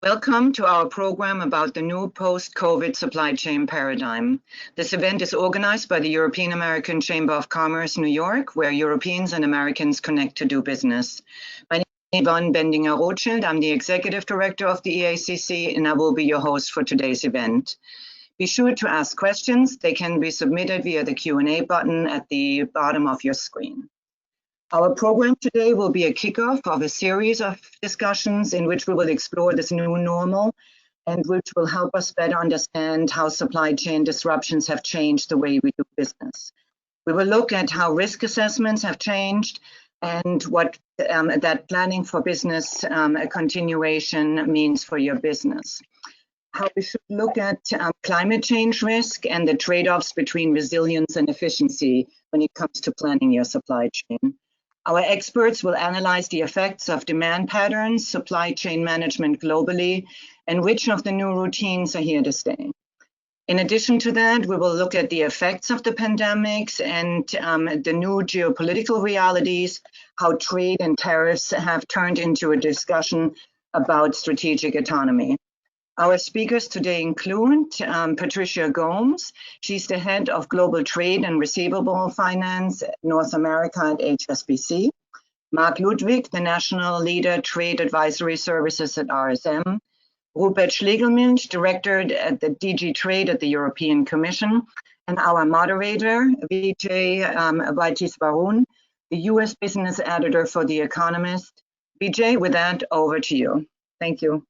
Welcome to our program about the new post-COVID supply chain paradigm. This event is organized by the European American Chamber of Commerce, New York, where Europeans and Americans connect to do business. My name is Yvonne Bendinger-Rothschild. I'm the Executive Director of the EACC, and I will be your host for today's event. Be sure to ask questions. They can be submitted via the Q&A button at the bottom of your screen. Our program today will be a kickoff of a series of discussions in which we will explore this new normal and which will help us better understand how supply chain disruptions have changed the way we do business. We will look at how risk assessments have changed and what that planning for business a continuation means for your business. How we should look at climate change risk and the trade-offs between resilience and efficiency when it comes to planning your supply chain. Our experts will analyze the effects of demand patterns, supply chain management globally, and which of the new routines are here to stay. In addition to that, we will look at the effects of the pandemics and the new geopolitical realities, how trade and tariffs have turned into a discussion about strategic autonomy. Our speakers today include Patricia Gomes. She's the head of Global Trade and Receivable Finance North America at HSBC. Mark Ludwig, the National Leader Trade Advisory Services at RSM. Rupert Schlegelmilch, Director at the DG Trade at the European Commission. And our moderator, Vijay Vaitisvarun, the US Business Editor for The Economist. Vijay, with that, over to you. Thank you.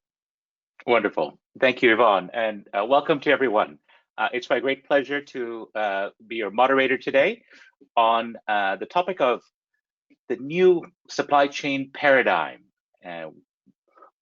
Wonderful. Thank you, Yvonne, and welcome to everyone. It's my great pleasure to be your moderator today on the topic of the new supply chain paradigm.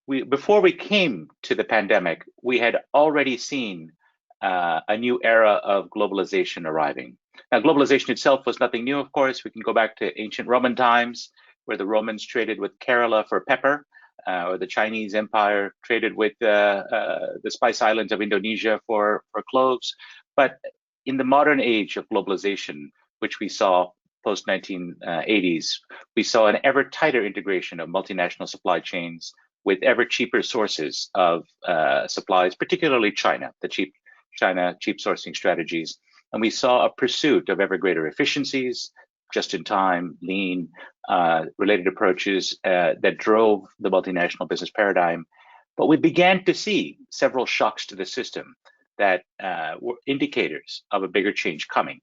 Before we came to the pandemic, we had already seen a new era of globalization arriving. Now, globalization itself was nothing new, of course. We can go back to ancient Roman times, where the Romans traded with Kerala for pepper. Or the Chinese Empire traded with the Spice Islands of Indonesia for cloves. But in the modern age of globalization, which we saw post-1980s, we saw an ever tighter integration of multinational supply chains with ever cheaper sources of supplies, particularly China, the cheap sourcing strategies. And we saw a pursuit of ever greater efficiencies, just-in-time, lean, related approaches that drove the multinational business paradigm. But we began to see several shocks to the system that were indicators of a bigger change coming.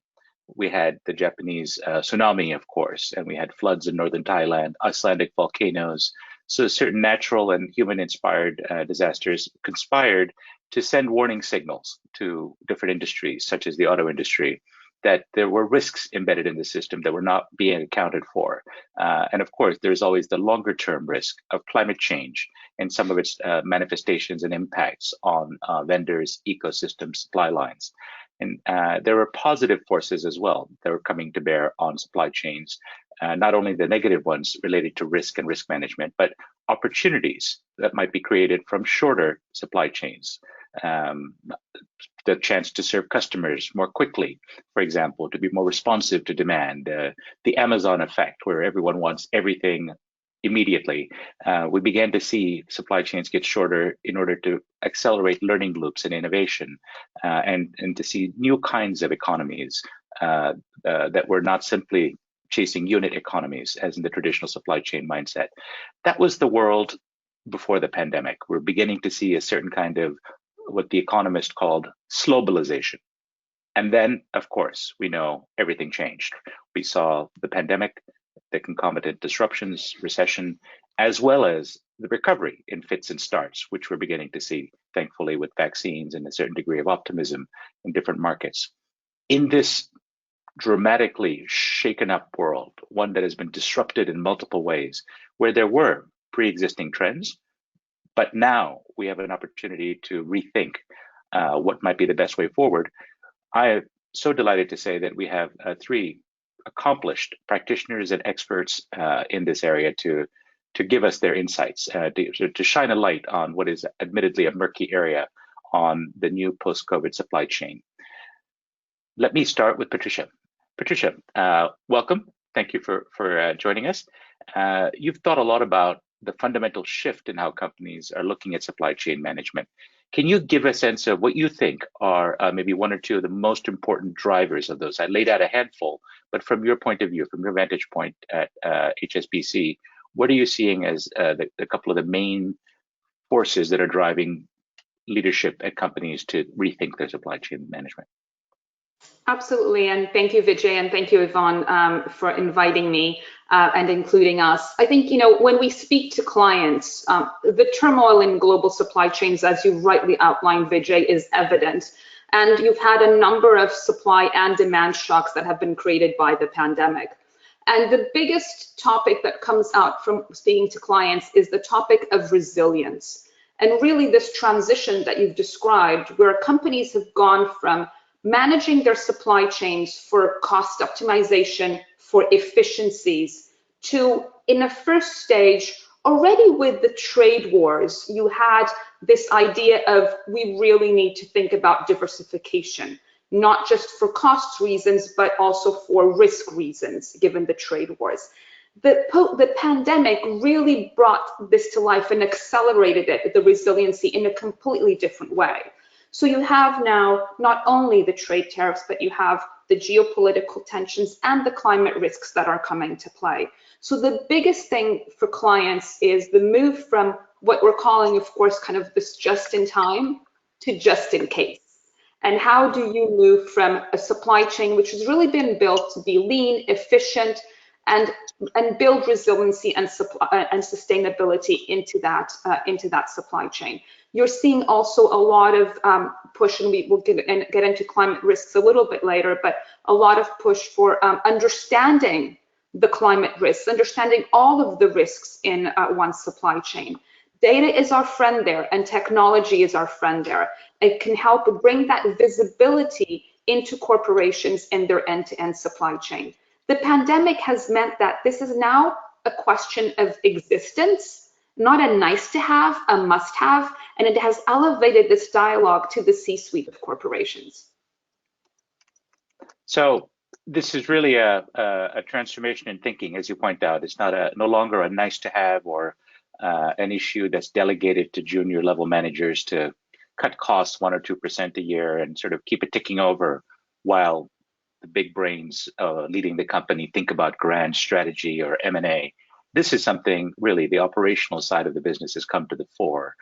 We had the Japanese tsunami, of course, and we had floods in northern Thailand, Icelandic volcanoes. So certain natural and human-inspired disasters conspired to send warning signals to different industries, such as the auto industry, that there were risks embedded in the system that were not being accounted for. And of course, there's always the longer term risk of climate change and some of its manifestations and impacts on vendors, ecosystems, supply lines. And there were positive forces as well that were coming to bear on supply chains, not only the negative ones related to risk and risk management, but opportunities that might be created from shorter supply chains. The chance to serve customers more quickly, for example, to be more responsive to demand, the Amazon effect, where everyone wants everything immediately. We began to see supply chains get shorter in order to accelerate learning loops and innovation, and to see new kinds of economies that were not simply chasing unit economies as in the traditional supply chain mindset. That was the world before the pandemic. We're beginning to see a certain kind of what the economist called slowbalization. And then, of course, we know everything changed. We saw the pandemic, the concomitant disruptions, recession, as well as the recovery in fits and starts, which we're beginning to see, thankfully, with vaccines and a certain degree of optimism in different markets. In this dramatically shaken up world, one that has been disrupted in multiple ways, where there were pre-existing trends, but now we have an opportunity to rethink what might be the best way forward. I am so delighted to say that we have three accomplished practitioners and experts in this area to give us their insights, to shine a light on what is admittedly a murky area on the new post-COVID supply chain. Let me start with Patricia. Patricia, welcome. Thank you for joining us. You've thought a lot about the fundamental shift in how companies are looking at supply chain management. Can you give a sense of what you think are maybe one or two of the most important drivers of those? I laid out a handful, but from your point of view, from your vantage point at HSBC, what are you seeing as the couple of the main forces that are driving leadership at companies to rethink their supply chain management? Absolutely, and thank you, Vijay, and thank you, Yvonne, for inviting me and including us. I think, when we speak to clients, the turmoil in global supply chains, as you rightly outlined, Vijay, is evident. And you've had a number of supply and demand shocks that have been created by the pandemic. And the biggest topic that comes out from speaking to clients is the topic of resilience. And really this transition that you've described, where companies have gone from managing their supply chains for cost optimization, for efficiencies, to, in a first stage, already with the trade wars, you had this idea of we really need to think about diversification, not just for cost reasons, but also for risk reasons, given the trade wars. The pandemic really brought this to life and accelerated it, the resiliency, in a completely different way. So you have now not only the trade tariffs, but you have the geopolitical tensions and the climate risks that are coming to play. So the biggest thing for clients is the move from what we're calling, of course, kind of this just in time to just in case. And how do you move from a supply chain which has really been built to be lean, efficient, and build resiliency and sustainability into that supply chain? You're seeing also a lot of push, and we will get into climate risks a little bit later, but a lot of push for understanding the climate risks, understanding all of the risks in one supply chain. Data is our friend there, and technology is our friend there. It can help bring that visibility into corporations in their end-to-end supply chain. The pandemic has meant that this is now a question of existence, not a nice to have, a must have, and it has elevated this dialogue to the C-suite of corporations. So this is really a transformation in thinking, as you point out. It's not no longer a nice to have or an issue that's delegated to junior level managers to cut costs 1 or 2% a year and sort of keep it ticking over while the big brains leading the company think about grand strategy or M&A. This is something really the operational side of the business has come to the fore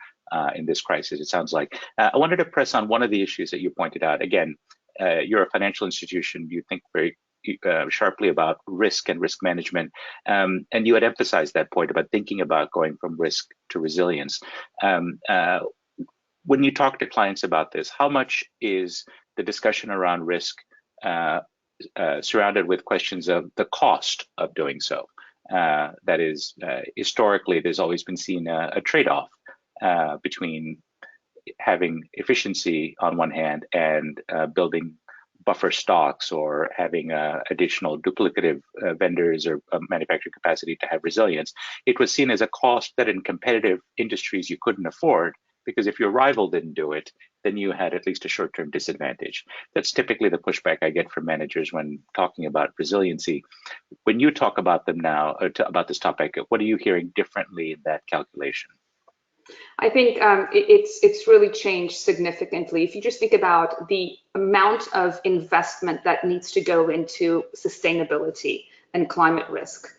in this crisis, it sounds like. I wanted to press on one of the issues that you pointed out. Again, you're a financial institution. You think very sharply about risk and risk management. And you had emphasized that point about thinking about going from risk to resilience. When you talk to clients about this, how much is the discussion around risk surrounded with questions of the cost of doing so? That is, historically, there's always been seen a trade-off between having efficiency on one hand and building buffer stocks or having additional duplicative vendors or manufacturing capacity to have resilience. It was seen as a cost that in competitive industries you couldn't afford, because if your rival didn't do it, then you had at least a short-term disadvantage. That's typically the pushback I get from managers when talking about resiliency. When you talk about them now, about this topic, what are you hearing differently in that calculation? I think it's really changed significantly. If you just think about the amount of investment that needs to go into sustainability and climate risk,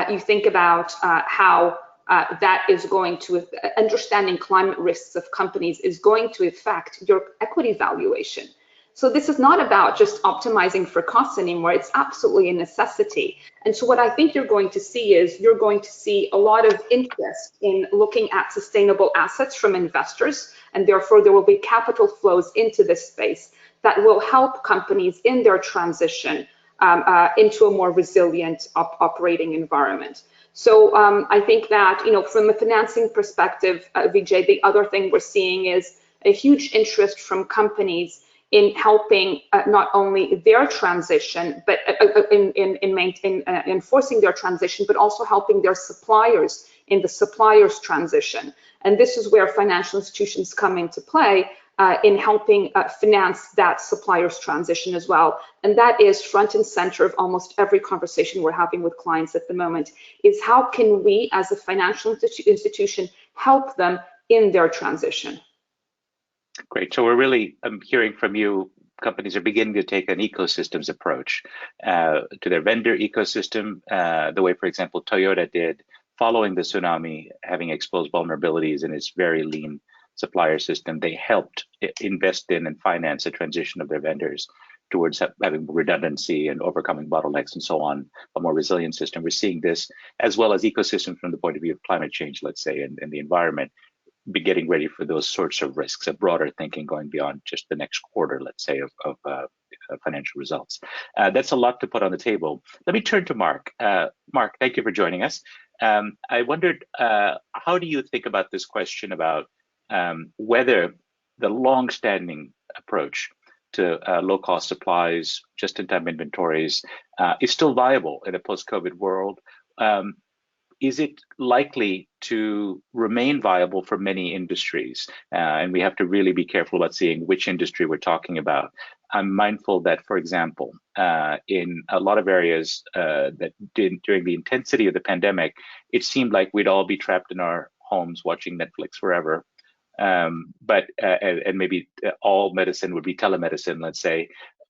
you think about how that is going to, understanding climate risks of companies is going to affect your equity valuation. So this is not about just optimizing for costs anymore. It's absolutely a necessity. And so what I think you're going to see is you're going to see a lot of interest in looking at sustainable assets from investors, and therefore there will be capital flows into this space that will help companies in their transition into a more resilient operating environment. So I think that, from a financing perspective, Vijay, the other thing we're seeing is a huge interest from companies in helping not only their transition, but in enforcing their transition, but also helping their suppliers in the suppliers' transition. And this is where financial institutions come into play in helping finance that supplier's transition as well. And that is front and center of almost every conversation we're having with clients at the moment, is how can we as a financial institution help them in their transition. Great. So we're really hearing from you, companies are beginning to take an ecosystems approach to their vendor ecosystem, the way, for example, Toyota did following the tsunami, having exposed vulnerabilities in its very lean supplier system. They helped invest in and finance a transition of their vendors towards having redundancy and overcoming bottlenecks and so on, a more resilient system. We're seeing this as well as ecosystems from the point of view of climate change, let's say, and the environment, be getting ready for those sorts of risks, a broader thinking going beyond just the next quarter, let's say, of financial results. That's a lot to put on the table. Let me turn to Mark. Mark, thank you for joining us. I wondered, how do you think about this question about whether the long-standing approach to low-cost supplies, just-in-time inventories, is still viable in a post-COVID world? Is it likely to remain viable for many industries? And we have to really be careful about seeing which industry we're talking about. I'm mindful that, for example, in a lot of areas that during the intensity of the pandemic, it seemed like we'd all be trapped in our homes watching Netflix forever. But maybe all medicine would be telemedicine, let's say.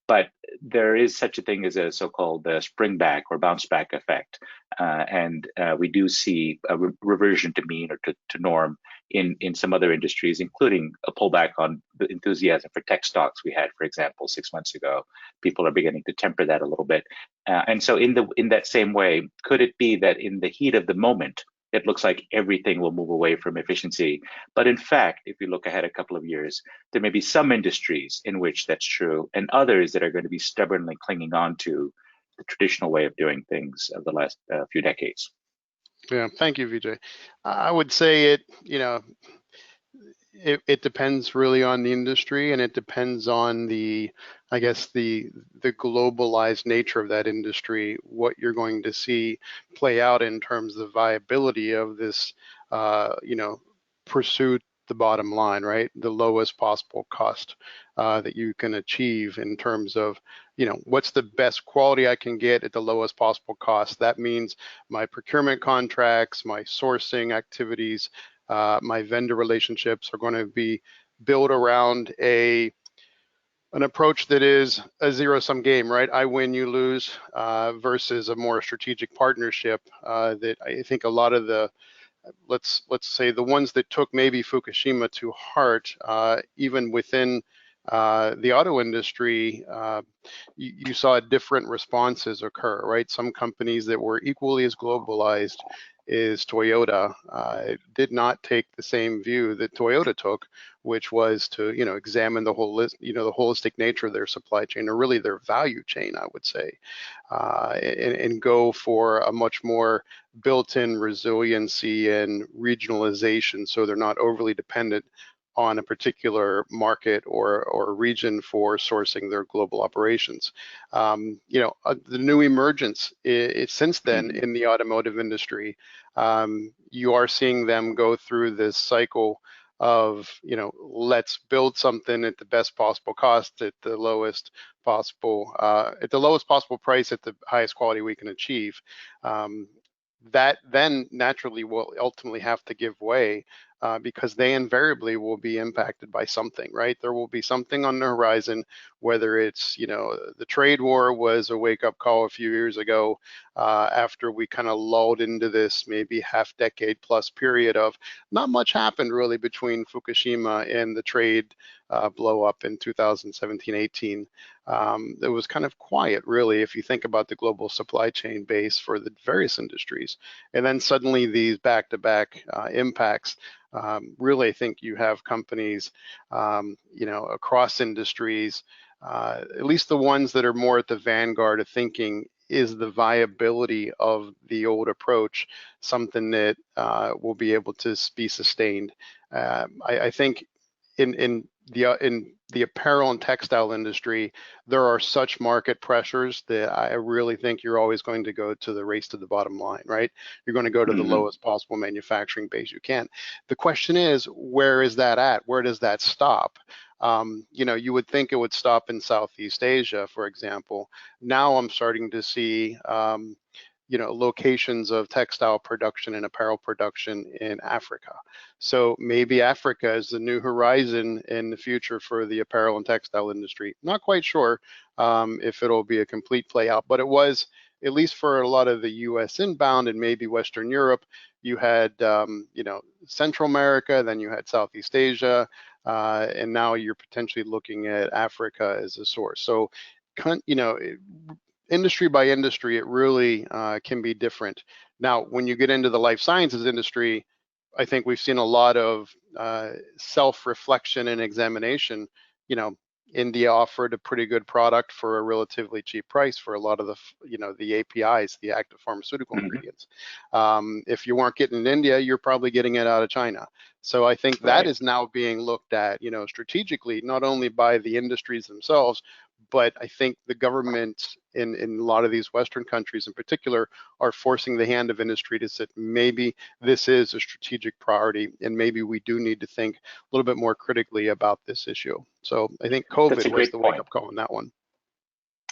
But there is such a thing as a so-called spring back or bounce back effect. And we do see a reversion to mean or to norm in some other industries, including a pullback on the enthusiasm for tech stocks we had, for example, 6 months ago. People are beginning to temper that a little bit. And so in that same way, could it be that in the heat of the moment, it looks like everything will move away from efficiency? But in fact, if you look ahead a couple of years, there may be some industries in which that's true and others that are going to be stubbornly clinging on to the traditional way of doing things of the last few decades. Yeah, thank you, Vijay. I would say it depends really on the industry, and it depends on the globalized nature of that industry, what you're going to see play out in terms of viability of this, pursuit the bottom line, right? The lowest possible cost that you can achieve in terms of, what's the best quality I can get at the lowest possible cost. That means my procurement contracts, my sourcing activities, my vendor relationships are going to be built around an approach that is a zero-sum game, right? I win, you lose, versus a more strategic partnership that I think a lot of the, let's say the ones that took maybe Fukushima to heart, even within the auto industry, you saw different responses occur, right? Some companies that were equally as globalized as Toyota did not take the same view that Toyota took, which was to examine the whole the holistic nature of their supply chain, or really their value chain, I would say, and go for a much more built-in resiliency and regionalization, so they're not overly dependent on a particular market or region for sourcing their global operations. The new emergence since then in the automotive industry, you are seeing them go through this cycle of, let's build something at the best possible cost at the lowest possible price at the highest quality we can achieve. That then naturally will ultimately have to give way, because they invariably will be impacted by something, right? There will be something on the horizon, whether it's, the trade war was a wake-up call a few years ago, after we kind of lulled into this maybe half-decade plus period of not much happened really between Fukushima and the trade blow up in 2017-18. It was kind of quiet, really, if you think about the global supply chain base for the various industries. And then suddenly these back-to-back impacts, really, I think you have companies, across industries, at least the ones that are more at the vanguard of thinking, is the viability of the old approach something that will be able to be sustained? I think in the apparel and textile industry, there are such market pressures that I really think you're always going to go to the race to the bottom line, right? You're going to go to the lowest possible manufacturing base you can. The question is, where is that at? Where does that stop? You would think it would stop in Southeast Asia, for example. Now I'm starting to see locations of textile production and apparel production in Africa. So maybe Africa is the new horizon in the future for the apparel and textile industry. Not quite sure if it'll be a complete play out, but it was, at least for a lot of the US inbound and maybe Western Europe. You had, Central America, then you had Southeast Asia, and now you're potentially looking at Africa as a source. So, industry by industry, it really can be different. Now, when you get into the life sciences industry, I think we've seen a lot of self-reflection and examination. India offered a pretty good product for a relatively cheap price for a lot of the APIs, the active pharmaceutical ingredients. If you weren't getting in India, you're probably getting it out of China. So I think that is now being looked at, strategically, not only by the industries themselves, but I think the government in a lot of these Western countries in particular are forcing the hand of industry to say, maybe this is a strategic priority and maybe we do need to think a little bit more critically about this issue. So I think COVID was the wake-up call on that one.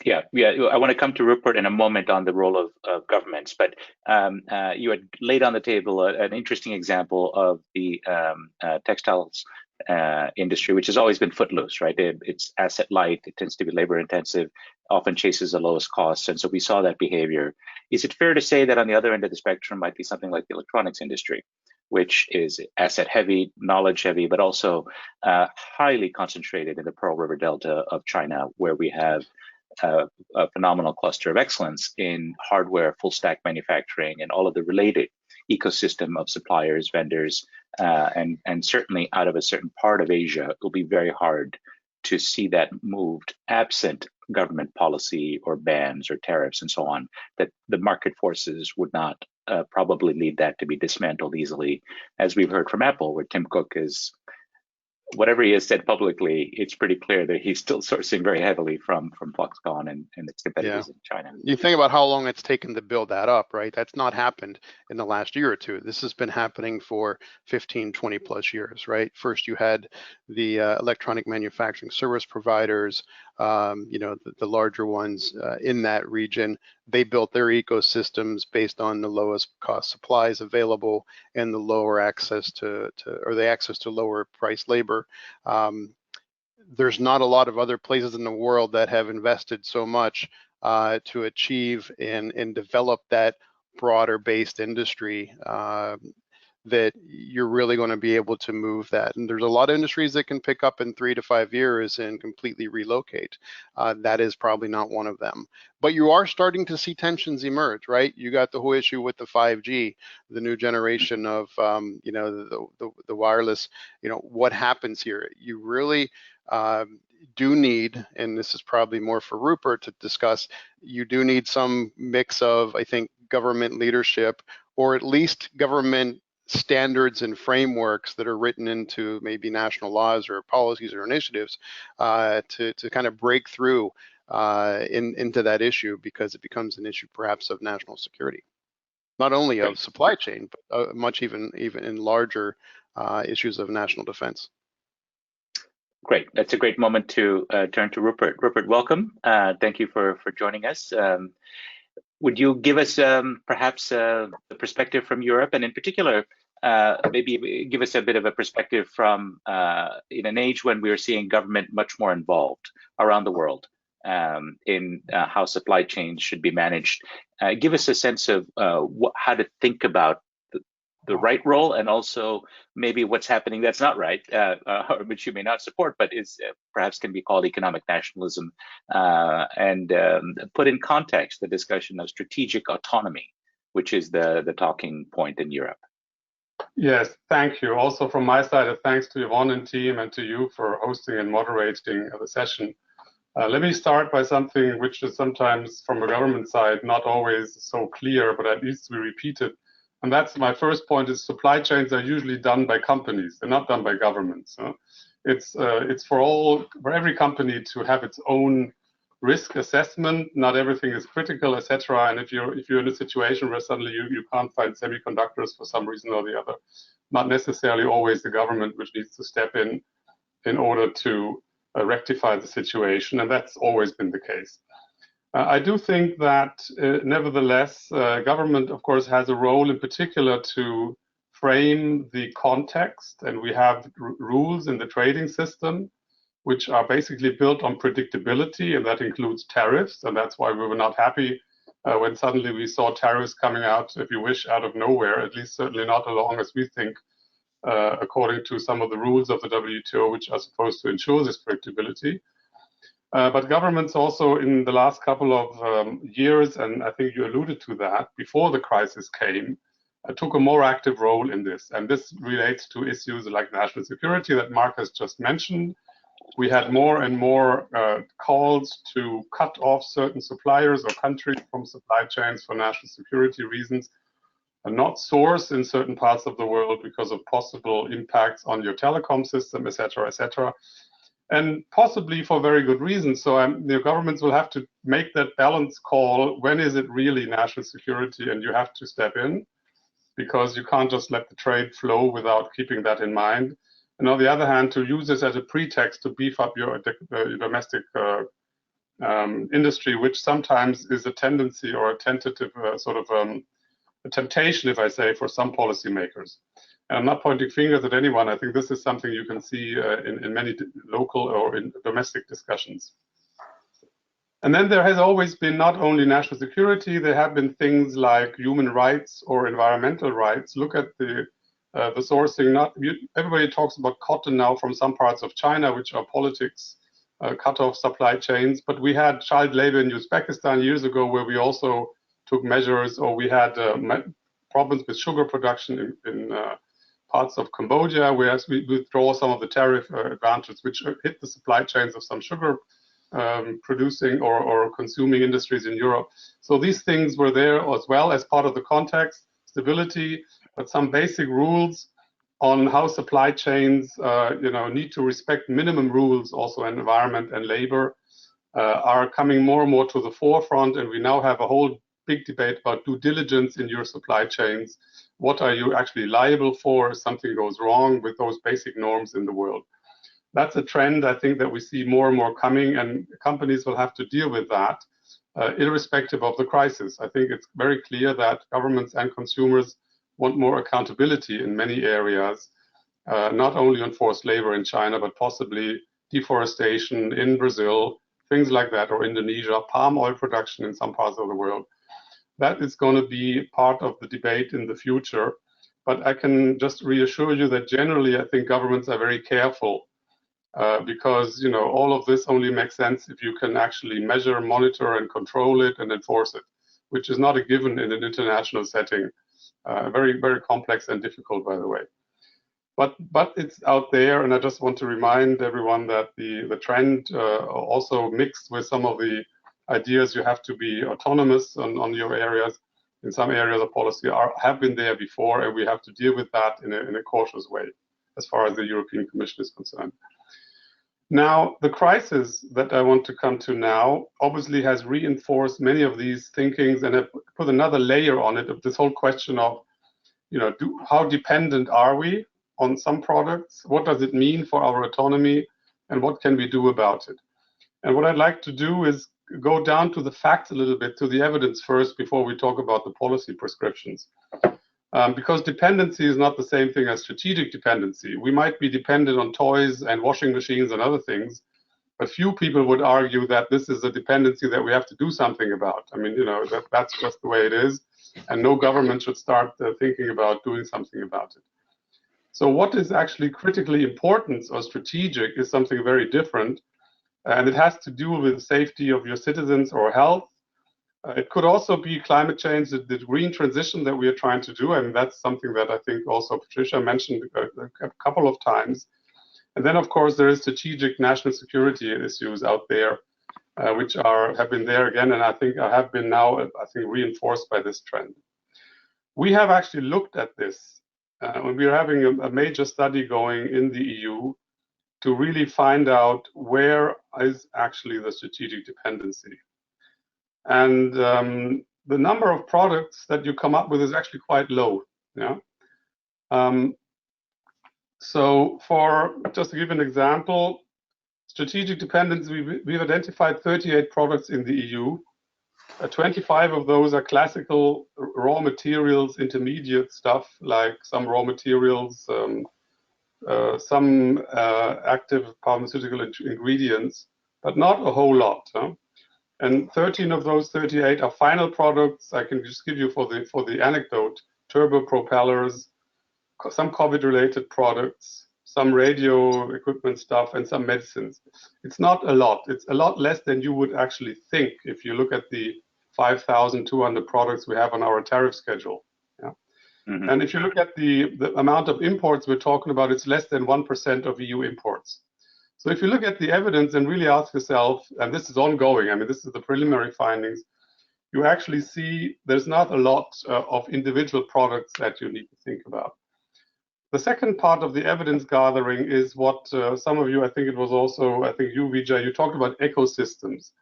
Yeah, I want to come to Rupert in a moment on the role of governments, but you had laid on the table an interesting example of the textiles industry, which has always been footloose, right? It's asset light, it tends to be labor intensive, often chases the lowest costs, and so we saw that behavior. Is it fair to say that on the other end of the spectrum might be something like the electronics industry, which is asset heavy, knowledge heavy, but also highly concentrated in the Pearl River Delta of China, where we have a phenomenal cluster of excellence in hardware, full stack manufacturing, and all of the related ecosystem of suppliers, vendors, and certainly out of a certain part of Asia, it will be very hard to see that moved absent government policy or bans or tariffs and so on, that the market forces would not probably lead that to be dismantled easily, as we've heard from Apple, where Tim Cook is, whatever he has said publicly, it's pretty clear that he's still sourcing very heavily from Foxconn and its competitors in China. You think about how long it's taken to build that up, right? That's not happened in the last year or two. This has been happening for 15, 20 plus years, right? First, you had the electronic manufacturing service providers, the larger ones in that region. They built their ecosystems based on the lowest cost supplies available and the lower access to lower price labor. There's not a lot of other places in the world that have invested so much to achieve and develop that broader based industry that you're really going to be able to move that. And there's a lot of industries that can pick up in 3 to 5 years and completely relocate. That is probably not one of them. But you are starting to see tensions emerge, right? You got the whole issue with the 5G, the new generation of, the wireless. What happens here? You really do need, and this is probably more for Rupert to discuss, you do need some mix of, I think, government leadership, or at least government standards and frameworks that are written into maybe national laws or policies or initiatives to kind of break through into that issue, because it becomes an issue perhaps of national security, not only of supply chain, but much even in larger issues of national defense. Great. That's a great moment to turn to Rupert. Rupert, welcome. Thank you for joining us. Would you give us perhaps the perspective from Europe, and in particular, maybe give us a bit of a perspective from in an age when we are seeing government much more involved around the world in how supply chains should be managed. Give us a sense of how to think about the right role, and also maybe what's happening that's not right, which you may not support, but is perhaps can be called economic nationalism, and put in context the discussion of strategic autonomy, which is the talking point in Europe. Yes, thank you. Also from my side, thanks to Yvonne and team and to you for hosting and moderating the session. Let me start by something which is sometimes from a government side not always so clear, but at least we repeat it. And that's my first point: is supply chains are usually done by companies. They're not done by governments. It's for every company to have its own risk assessment. Not everything is critical, etc. And if you're in a situation where suddenly you can't find semiconductors for some reason or the other, not necessarily always the government which needs to step in in order to rectify the situation, and that's always been the case. I do think that, nevertheless, government, of course, has a role in particular to frame the context, and we have rules in the trading system which are basically built on predictability, and that includes tariffs, and that's why we were not happy when suddenly we saw tariffs coming out, if you wish, out of nowhere, at least certainly not as long as we think, according to some of the rules of the WTO, which are supposed to ensure this predictability. But governments also in the last couple of years, and I think you alluded to that, before the crisis came, took a more active role in this. And this relates to issues like national security that Mark has just mentioned. We had more and more calls to cut off certain suppliers or countries from supply chains for national security reasons, and not source in certain parts of the world because of possible impacts on your telecom system, etc., etc., and possibly for very good reasons. So the governments will have to make that balance call. When is it really national security, and you have to step in, because you can't just let the trade flow without keeping that in mind. And on the other hand, to use this as a pretext to beef up your domestic industry, which sometimes is a tendency or a tentative a temptation, if I say, for some policymakers. And I'm not pointing fingers at anyone. I think this is something you can see in many local or in domestic discussions. And then there has always been not only national security, there have been things like human rights or environmental rights. Look at the sourcing. Everybody talks about cotton now from some parts of China, which are politics, cut off supply chains. But we had child labor in Uzbekistan years ago, where we also took measures, or we had problems with sugar production in parts of Cambodia, whereas we withdraw some of the tariff advantages, which hit the supply chains of some sugar producing or consuming industries in Europe. So these things were there as well as part of the context, stability, but some basic rules on how supply chains need to respect minimum rules also in environment and labor are coming more and more to the forefront. And we now have a whole big debate about due diligence in your supply chains. What are you actually liable for if something goes wrong with those basic norms in the world? That's a trend, I think, that we see more and more coming, and companies will have to deal with that, irrespective of the crisis. I think it's very clear that governments and consumers want more accountability in many areas, not only on forced labor in China, but possibly deforestation in Brazil, things like that, or Indonesia, palm oil production in some parts of the world. That is going to be part of the debate in the future. But I can just reassure you that generally, I think governments are very careful because all of this only makes sense if you can actually measure, monitor, and control it and enforce it, which is not a given in an international setting. Very, very complex and difficult, by the way. But it's out there, and I just want to remind everyone that the trend also mixed with some of the ideas you have to be autonomous on your areas. In some areas of policy have been there before, and we have to deal with that in a cautious way, as far as the European Commission is concerned. Now, the crisis that I want to come to now obviously has reinforced many of these thinkings and have put another layer on it of this whole question of, how dependent are we on some products? What does it mean for our autonomy, and what can we do about it? And what I'd like to do is go down to the facts a little bit, to the evidence first, before we talk about the policy prescriptions. Because dependency is not the same thing as strategic dependency. We might be dependent on toys and washing machines and other things, but few people would argue that this is a dependency that we have to do something about. I mean, that's just the way it is, and no government should start thinking about doing something about it. So what is actually critically important or strategic is something very different, and it has to do with the safety of your citizens or health. It could also be climate change, the green transition that we are trying to do, and that's something that I think also Patricia mentioned a couple of times. And then, of course, there is strategic national security issues out there, which have been there again, and I think have been now, reinforced by this trend. We have actually looked at this when we are having a major study going in the EU to really find out where is actually the strategic dependency. And the number of products that you come up with is actually quite low. Yeah. So for just to give an example, strategic dependence, we've identified 38 products in the EU. 25 of those are classical raw materials, intermediate stuff, like some raw materials, some active pharmaceutical ingredients, but not a whole lot. Huh? And 13 of those 38 are final products. I can just give you for the anecdote: turbo propellers, some COVID-related products, some radio equipment stuff, and some medicines. It's not a lot. It's a lot less than you would actually think if you look at the 5,200 products we have on our tariff schedule. Yeah? Mm-hmm. And if you look at the amount of imports we're talking about, it's less than 1% of EU imports. So if you look at the evidence and really ask yourself, and this is ongoing, I mean, this is the preliminary findings, you actually see there's not a lot of individual products that you need to think about. The second part of the evidence gathering is what some of you, I think it was also, I think you, Vijay, you talked about ecosystems.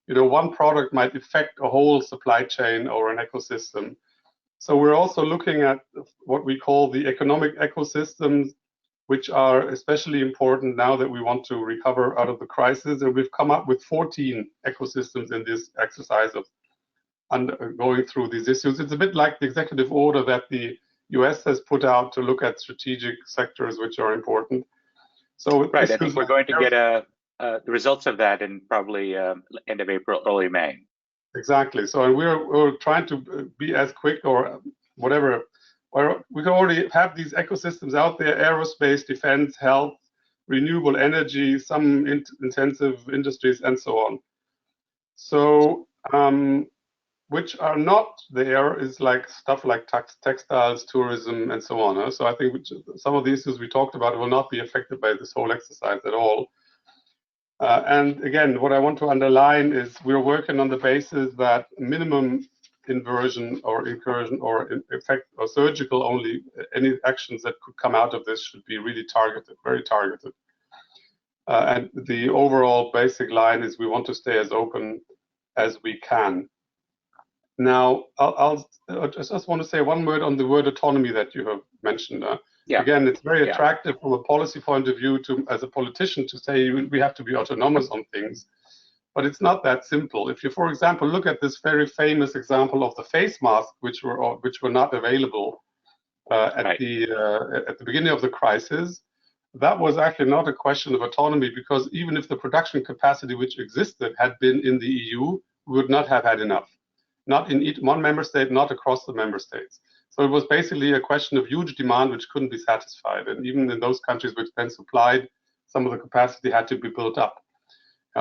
You know, one product might affect a whole supply chain or an ecosystem. So we're also looking at what we call the economic ecosystems, which are especially important now that we want to recover out of the crisis. And we've come up with 14 ecosystems in this exercise of going through these issues. It's a bit like the executive order that the US has put out to look at strategic sectors which are important. So right, I think we're going to get the results of that in probably end of April, early May. Exactly. So we're trying to be as quick or whatever. Or we can already have these ecosystems out there: aerospace, defense, health, renewable energy, some intensive industries, and so on. So which are not there is like stuff like textiles, tourism, and so on. So I think some of the issues we talked about will not be affected by this whole exercise at all. And again, what I want to underline is we're working on the basis that minimum inversion or incursion or effect or surgical only, any actions that could come out of this should be really targeted, very targeted. And the overall basic line is we want to stay as open as we can. Now, I just want to say one word on the word autonomy that you have mentioned. Yeah. Again, it's very attractive from a policy point of view to, as a politician, to say we have to be autonomous on things, but it's not that simple. If you, for example, look at this very famous example of the face mask, which were not available at the beginning of the crisis, that was actually not a question of autonomy, because even if the production capacity which existed had been in the EU, we would not have had enough. Not in each one member state, not across the member states. So it was basically a question of huge demand which couldn't be satisfied. And even in those countries which then supplied, some of the capacity had to be built up.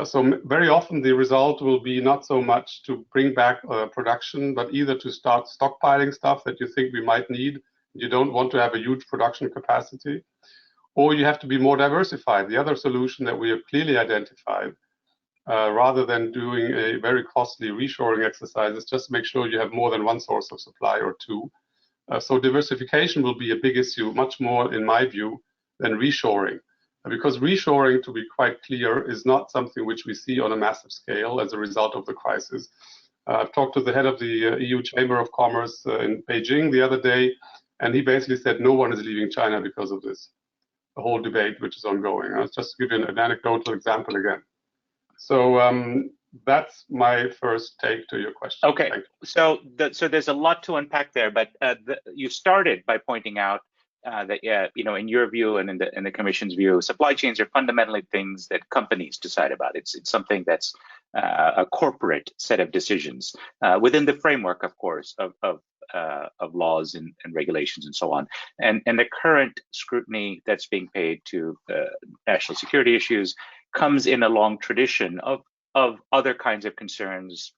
So very often the result will be not so much to bring back production, but either to start stockpiling stuff that you think we might need. You don't want to have a huge production capacity, or you have to be more diversified. The other solution that we have clearly identified, rather than doing a very costly reshoring exercise, is just make sure you have more than one source of supply or two. So diversification will be a big issue, much more, in my view, than reshoring. Because reshoring, to be quite clear, is not something which we see on a massive scale as a result of the crisis. I've talked to the head of the EU Chamber of Commerce in Beijing the other day, and he basically said no one is leaving China because of this, the whole debate which is ongoing. Just to give you an anecdotal example again. So that's my first take to your question. Okay, so there's a lot to unpack there, but you started by pointing out that in your view and in the Commission's view, supply chains are fundamentally things that companies decide about. It's something that's a corporate set of decisions within the framework, of course, of laws and regulations and so on. And the current scrutiny that's being paid to national security issues comes in a long tradition of other kinds of concerns,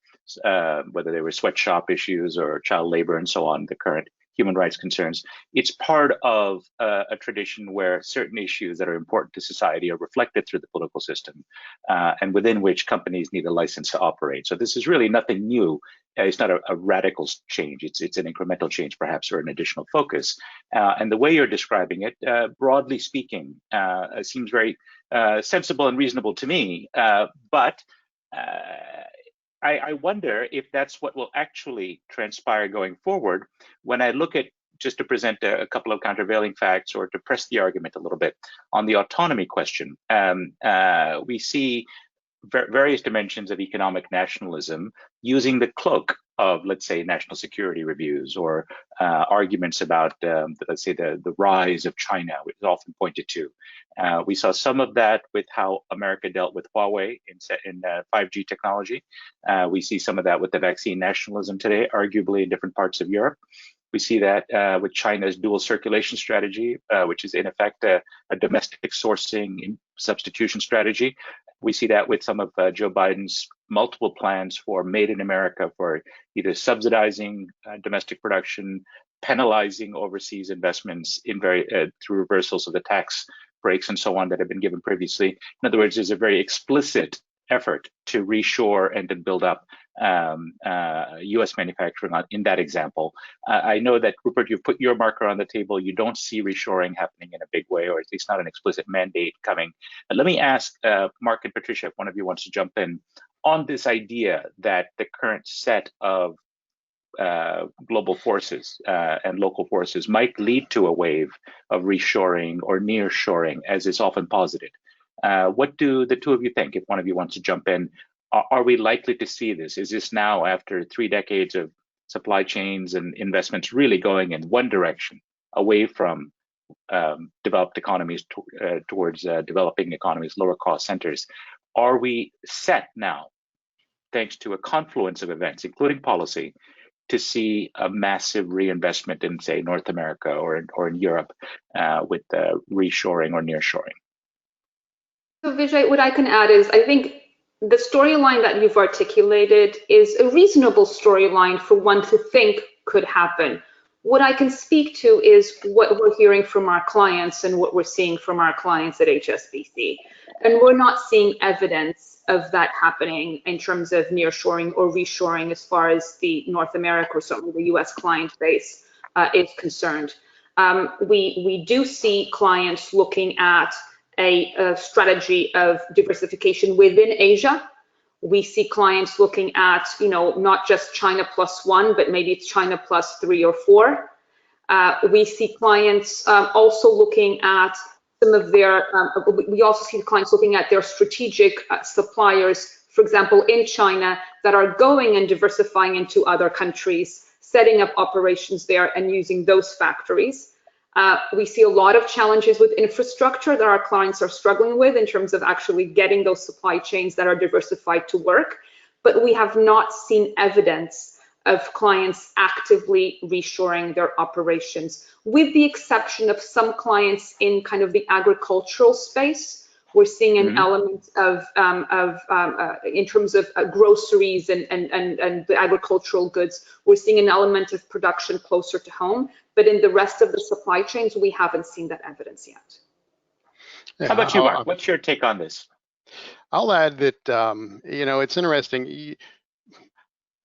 whether they were sweatshop issues or child labor and so on, the current human rights concerns. It's part of a tradition where certain issues that are important to society are reflected through the political system, and within which companies need a license to operate. So this is really nothing new. It's not a radical change. It's an incremental change, perhaps, or an additional focus. And the way you're describing it, broadly speaking, seems very sensible and reasonable to me. But I wonder if that's what will actually transpire going forward. When I look at just to present a couple of countervailing facts or to press the argument a little bit on the autonomy question, we see various dimensions of economic nationalism using the cloak of, let's say, national security reviews or arguments about, let's say, the rise of China, which is often pointed to. We saw some of that with how America dealt with Huawei in 5G technology. We see some of that with the vaccine nationalism today, arguably in different parts of Europe. We see that with China's dual circulation strategy, which is in effect a domestic sourcing substitution strategy. We see that with some of Joe Biden's multiple plans for Made in America, for either subsidizing domestic production, penalizing overseas investments through reversals of the tax breaks and so on that have been given previously. In other words, there's a very explicit effort to reshore and to build up U.S. manufacturing in that example. I know that, Rupert, you've put your marker on the table. You don't see reshoring happening in a big way, or at least not an explicit mandate coming. But let me ask Mark and Patricia, if one of you wants to jump in, on this idea that the current set of global forces and local forces might lead to a wave of reshoring or nearshoring, as is often posited. What do the two of you think, if one of you wants to jump in? Are we likely to see this? Is this now, after 3 decades of supply chains and investments really going in one direction, away from developed economies towards developing economies, lower cost centers? Are we set now, thanks to a confluence of events, including policy, to see a massive reinvestment in, say, North America or in Europe with reshoring or nearshoring? So Vijay, what I can add is, I think the storyline that you've articulated is a reasonable storyline for one to think could happen. What I can speak to is what we're hearing from our clients and what we're seeing from our clients at HSBC. And we're not seeing evidence of that happening in terms of nearshoring or reshoring as far as the North America or certainly the US client base is concerned. We do see clients looking at a strategy of diversification within Asia. We see clients looking at, not just China +1, but maybe it's China +3 or 4. We see clients also looking at some of their, we also see clients looking at their strategic suppliers, for example, in China, that are going and diversifying into other countries, setting up operations there and using those factories. We see a lot of challenges with infrastructure that our clients are struggling with in terms of actually getting those supply chains that are diversified to work, but we have not seen evidence of clients actively reshoring their operations, with the exception of some clients in kind of the agricultural space. We're seeing an element of in terms of groceries and the agricultural goods, we're seeing an element of production closer to home. But in the rest of the supply chains, we haven't seen that evidence yet. Yeah, how about you, Mark? What's your take on this? I'll add that, it's interesting.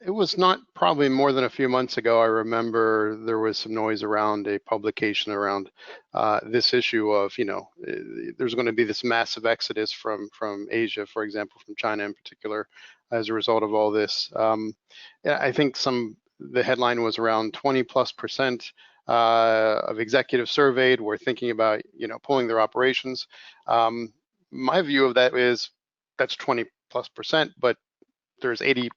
It was not probably more than a few months ago, I remember there was some noise around a publication around this issue of, there's going to be this massive exodus from Asia, for example, from China in particular, as a result of all this. I think the headline was around 20+% of executives surveyed were thinking about, pulling their operations. My view of that is that's 20+%, but there's 80%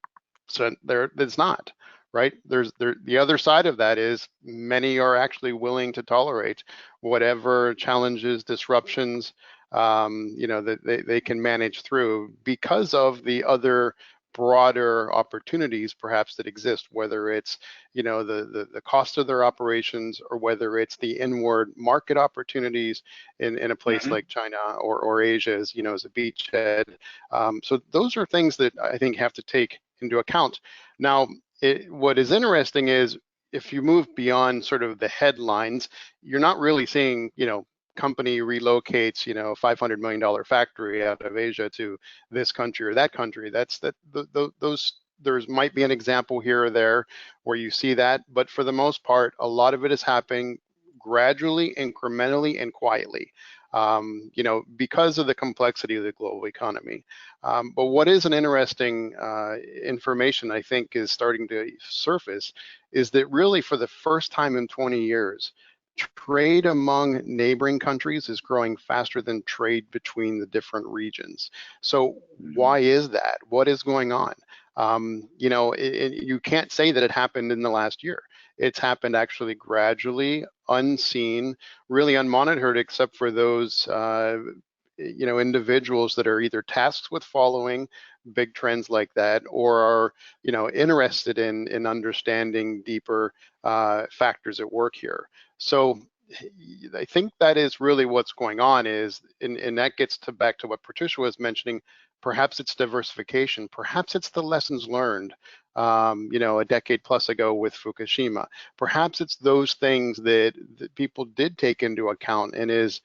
there that's not, right? The other side of that is many are actually willing to tolerate whatever challenges, disruptions, that they can manage through because of the other broader opportunities perhaps that exist, whether it's the cost of their operations or whether it's the inward market opportunities in a place like China or Asia as a beachhead. So those are things that I think have to take into account. Now, what is interesting is if you move beyond sort of the headlines, you're not really seeing company relocates $500 million factory out of Asia to this country or that country. There might be an example here or there where you see that, but for the most part, a lot of it is happening gradually, incrementally, and quietly. Because of the complexity of the global economy. But what is an interesting information I think is starting to surface is that really for the first time in 20 years, trade among neighboring countries is growing faster than trade between the different regions. So why is that? What is going on? You can't say that it happened in the last year. It's happened actually gradually, unseen, really unmonitored, except for those individuals that are either tasked with following big trends like that or are interested in understanding deeper factors at work here. So I think that is really what's going on is, and that gets back to what Patricia was mentioning, perhaps it's diversification, perhaps it's the lessons learned, a decade plus ago with Fukushima. Perhaps it's those things that people did take into account and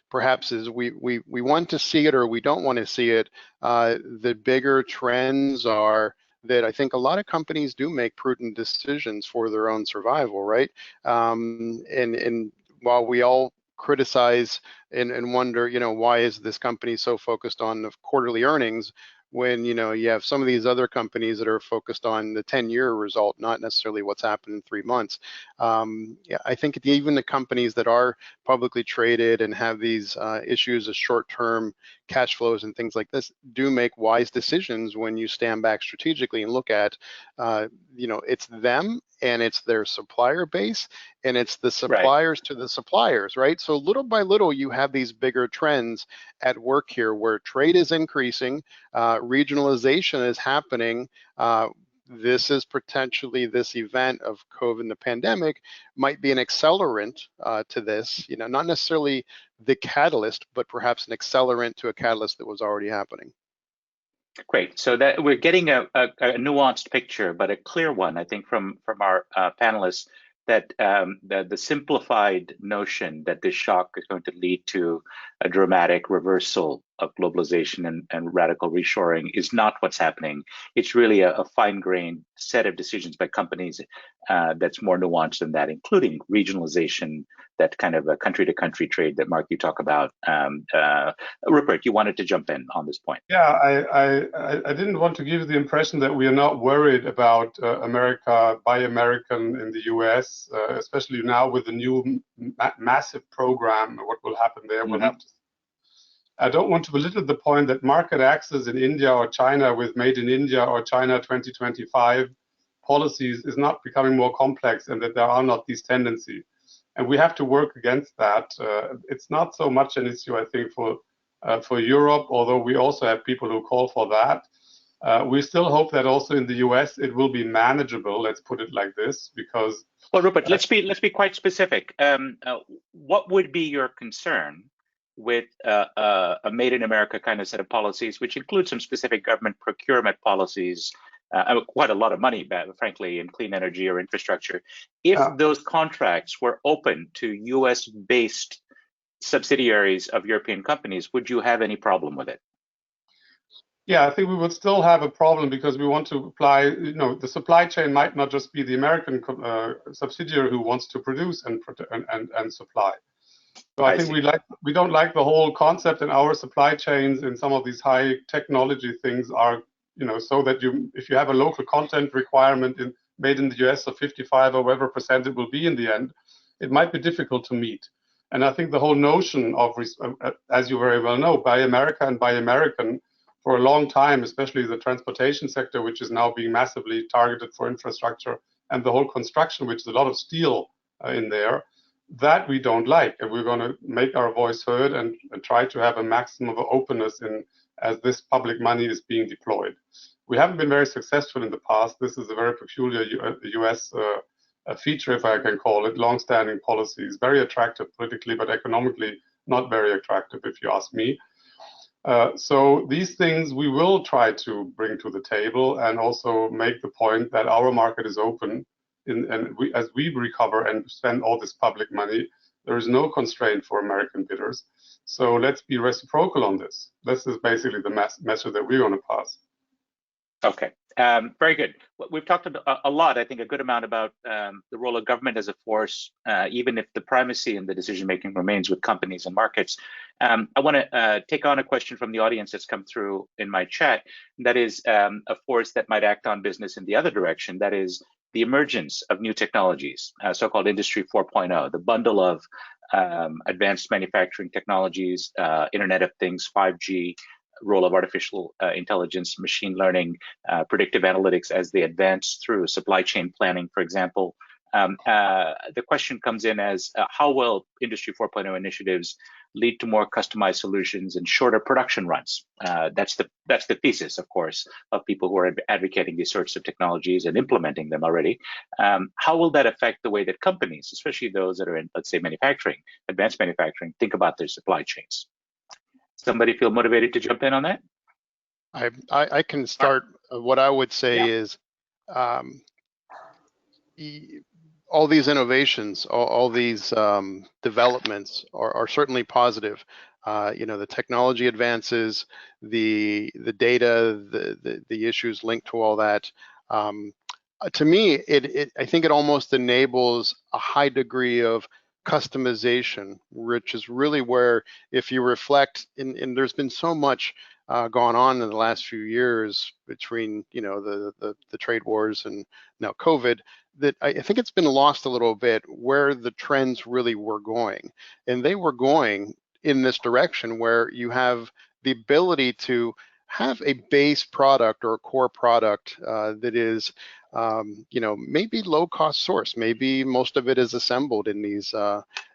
perhaps we want to see it or we don't want to see it. The bigger trends are that I think a lot of companies do make prudent decisions for their own survival, right? And while we all criticize and wonder, why is this company so focused on the quarterly earnings when, you have some of these other companies that are focused on the 10-year result, not necessarily what's happened in 3 months. I think even the companies that are publicly traded and have these issues of short-term cash flows and things like this do make wise decisions when you stand back strategically and look at, it's them and it's their supplier base and it's the suppliers to the suppliers, right? So little by little, you have these bigger trends at work here where trade is increasing, regionalization is happening. This is potentially this event of COVID and the pandemic might be an accelerant to this, not necessarily the catalyst, but perhaps an accelerant to a catalyst that was already happening. Great. So that we're getting a nuanced picture, but a clear one, I think, from our panelists, that the simplified notion that this shock is going to lead to a dramatic reversal of globalization and radical reshoring is not what's happening. It's really a fine-grained set of decisions by companies that's more nuanced than that, including regionalization, that kind of a country-to-country trade that, Mark, you talk about. Rupert, you wanted to jump in on this point. Yeah, I didn't want to give the impression that we are not worried about America, Buy American in the US, especially now with the new massive program. What will happen there? We'll have to. I don't want to belittle the point that market access in India or China with Made in India or China 2025 policies is not becoming more complex and that there are not these tendencies. And we have to work against that. It's not so much an issue, I think, for Europe, although we also have people who call for that. We still hope that also in the US it will be manageable, let's put it like this, because... Well, Rupert, let's be quite specific. What would be your concern with a Made in America kind of set of policies, which include some specific government procurement policies, quite a lot of money, frankly, in clean energy or infrastructure, if those contracts were open to US-based subsidiaries of European companies? Would you have any problem with it? Yeah, I think we would still have a problem because we want to apply, the supply chain might not just be the American subsidiary who wants to produce and supply. So I think we don't like the whole concept, and our supply chains in some of these high technology things are, so that if you have a local content requirement made in the US of 55 or whatever % it will be in the end, it might be difficult to meet. And I think the whole notion of, as you very well know, Buy America and Buy American for a long time, especially the transportation sector, which is now being massively targeted for infrastructure, and the whole construction, which is a lot of steel in there, that we don't like. And we're going to make our voice heard and try to have a maximum of openness as this public money is being deployed. We haven't been very successful in the past. This is a very peculiar US feature, if I can call it, long-standing policies, very attractive politically, but economically not very attractive, if you ask me. So these things we will try to bring to the table and also make the point that our market is open. As we recover and spend all this public money, there is no constraint for American bidders. So let's be reciprocal on this. This is basically the message that we're going to pass. Okay. Very good. We've talked a lot, I think, a good amount about the role of government as a force, even if the primacy in the decision-making remains with companies and markets. I want to take on a question from the audience that's come through in my chat. That is a force that might act on business in the other direction. That is the emergence of new technologies, so-called Industry 4.0, the bundle of advanced manufacturing technologies, Internet of Things, 5G, role of artificial intelligence, machine learning, predictive analytics as they advance through supply chain planning, for example. The question comes in as how will Industry 4.0 initiatives lead to more customized solutions and shorter production runs? That's the thesis, of course, of people who are advocating these sorts of technologies and implementing them already. How will that affect the way that companies, especially those that are in, let's say, manufacturing, advanced manufacturing, think about their supply chains? Somebody feel motivated to jump in on that? I can start. What I would say is all these innovations, all these developments are certainly positive. The technology advances, the data, the issues linked to all that. To me, I think it almost enables a high degree of customization, which is really where, if you reflect, and there's been so much gone on in the last few years between the trade wars and now COVID, that I think it's been lost a little bit where the trends really were going. And they were going in this direction where you have the ability to have a base product or a core product that is maybe low cost source. Maybe most of it is assembled in these